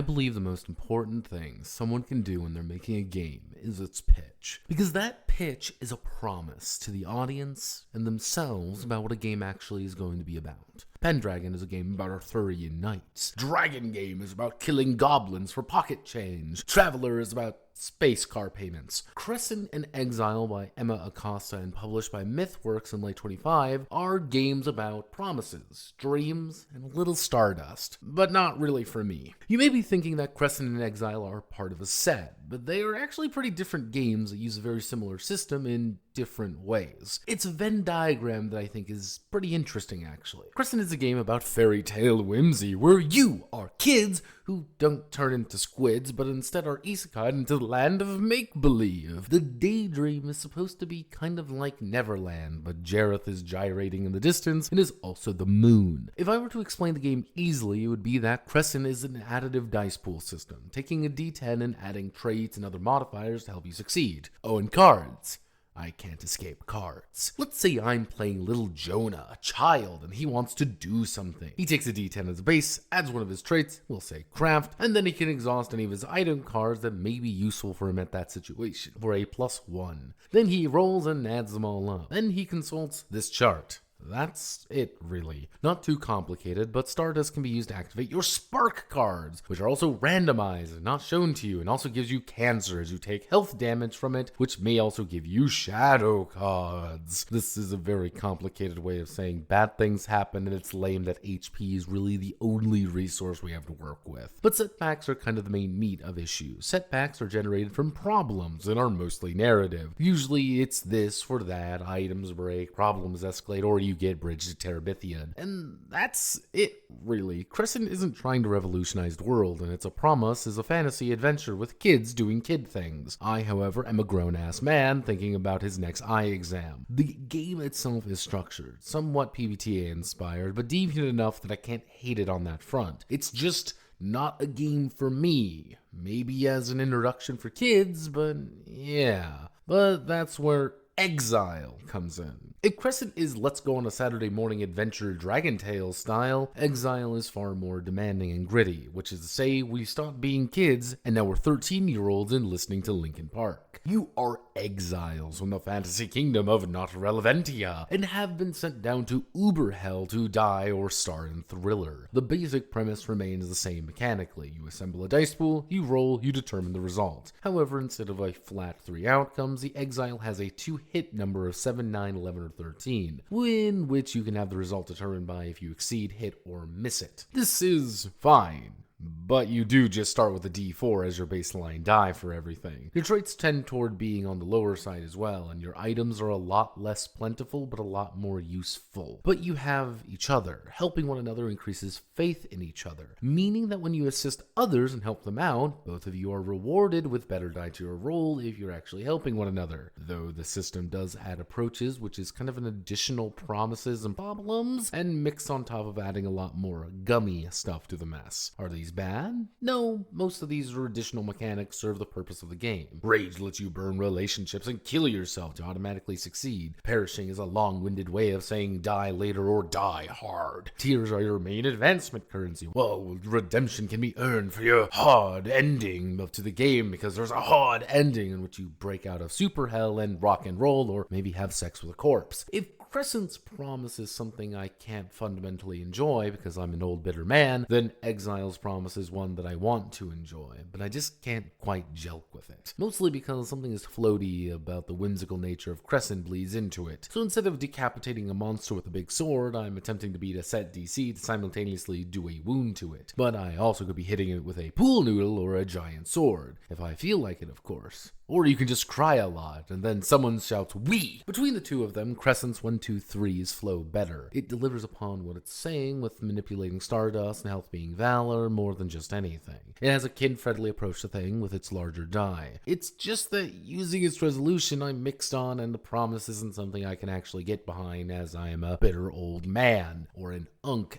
I believe the most important thing someone can do when they're making a game is its pitch. Because that pitch is a promise to the audience and themselves about what a game actually is going to be about. Pendragon is a game about Arthurian knights. Dragon Game is about killing goblins for pocket change. Traveler is about space car payments. Crescent and Exile by Emma Acosta and published by MythWorks in late 25 are games about promises, dreams, and a little stardust, but not really for me. You may be thinking that Crescent and Exile are part of a set, but they are actually pretty different games that use a very similar system in different ways. It's a Venn diagram that I think is pretty interesting, actually. Crescent is a game about fairy tale whimsy, where you are kids who don't turn into squids, but instead are isekai into the land of make-believe. The daydream is supposed to be kind of like Neverland, but Jareth is gyrating in the distance and is also the moon. If I were to explain the game easily, it would be that Crescent is an additive dice pool system, taking a d10 and adding traits and other modifiers to help you succeed. Oh, and cards. I can't escape cards. Let's say I'm playing little Jonah, a child, and he wants to do something. He takes a d10 as a base, adds one of his traits, we'll say craft, and then he can exhaust any of his item cards that may be useful for him at that situation, for a +1. Then he rolls and adds them all up. Then he consults this chart. That's it, really. Not too complicated, but Stardust can be used to activate your Spark cards, which are also randomized and not shown to you, and also gives you cancer as you take health damage from it, which may also give you Shadow cards. This is a very complicated way of saying bad things happen, and it's lame that HP is really the only resource we have to work with. But setbacks are kind of the main meat of issues. Setbacks are generated from problems and are mostly narrative. Usually it's this or that, items break, problems escalate, or you get Bridge to Terabithia. And that's it, really. Crescent isn't trying to revolutionize the world, and its a promise is a fantasy adventure with kids doing kid things. I, however, am a grown-ass man thinking about his next eye exam. The game itself is structured, somewhat PBTA-inspired, but deviant enough that I can't hate it on that front. It's just not a game for me. Maybe as an introduction for kids, but yeah. But that's where Exile comes in. If Crescent is let's go on a Saturday morning adventure Dragon Tale style, Exile is far more demanding and gritty, which is to say we stopped being kids and now we're 13-year-olds and listening to Linkin Park. You are exiles from the fantasy kingdom of Not Relevantia and have been sent down to Uber Hell to die or star in Thriller. The basic premise remains the same mechanically. You assemble a dice pool, you roll, you determine the result. However, instead of a flat 3 outcomes, the Exile has a 2-hit number of 7, 9, 11, or 13, in which you can have the result determined by if you exceed, hit, or miss it. This is fine, but you do just start with a d4 as your baseline die for everything. Your traits tend toward being on the lower side as well, and your items are a lot less plentiful but a lot more useful. But you have each other. Helping one another increases faith in each other, meaning that when you assist others and help them out, both of you are rewarded with better die to your roll if you're actually helping one another. Though the system does add approaches, which is kind of an additional promises and problems, and mix on top of adding a lot more gummy stuff to the mess. Are these bad? No, most of these are additional mechanics serve the purpose of the game. Rage lets you burn relationships and kill yourself to automatically succeed. Perishing is a long-winded way of saying die later or die hard. Tears are your main advancement currency. Well, redemption can be earned for your hard ending to the game because there's a hard ending in which you break out of super hell and rock and roll or maybe have sex with a corpse. If Crescent's promise is something I can't fundamentally enjoy because I'm an old bitter man, then Exile's promise is one that I want to enjoy, but I just can't quite gel with it. Mostly because something is floaty about the whimsical nature of Crescent bleeds into it. So instead of decapitating a monster with a big sword, I'm attempting to beat a set DC to simultaneously do a wound to it. But I also could be hitting it with a pool noodle or a giant sword, if I feel like it, of course. Or you can just cry a lot, and then someone shouts, "Wee!" Between the two of them, Crescent's 1, 2, 3s flow better. It delivers upon what it's saying, with manipulating Stardust and health being valor more than just anything. It has a kid-friendly approach to thing with its larger die. It's just that using its resolution I'm mixed on, and the promise isn't something I can actually get behind as I am a bitter old man, or an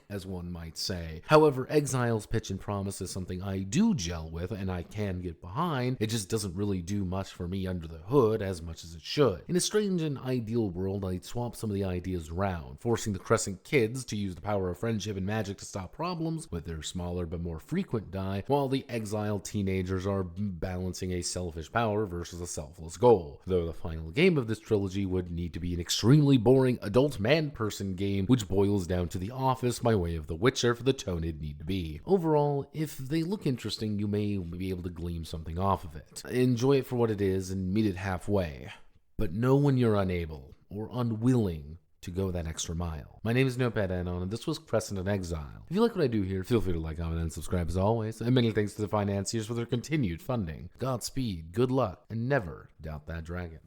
as one might say. However, Exile's pitch and promise is something I do gel with and I can get behind. It just doesn't really do much for me under the hood as much as it should. In a strange and ideal world, I'd swap some of the ideas around, forcing the Crescent kids to use the power of friendship and magic to stop problems with their smaller but more frequent die, while the Exile teenagers are balancing a selfish power versus a selfless goal. Though the final game of this trilogy would need to be an extremely boring adult man-person game which boils down to The Office by way of The Witcher for the tone it'd need to be. Overall, if they look interesting, you may be able to glean something off of it. Enjoy it for what it is and meet it halfway. But know when you're unable or unwilling to go that extra mile. My name is Notepad, and this was Crescent and Exile. If you like what I do here, feel free to like, comment, and subscribe as always. And many thanks to the financiers for their continued funding. Godspeed, good luck, and never doubt that dragon.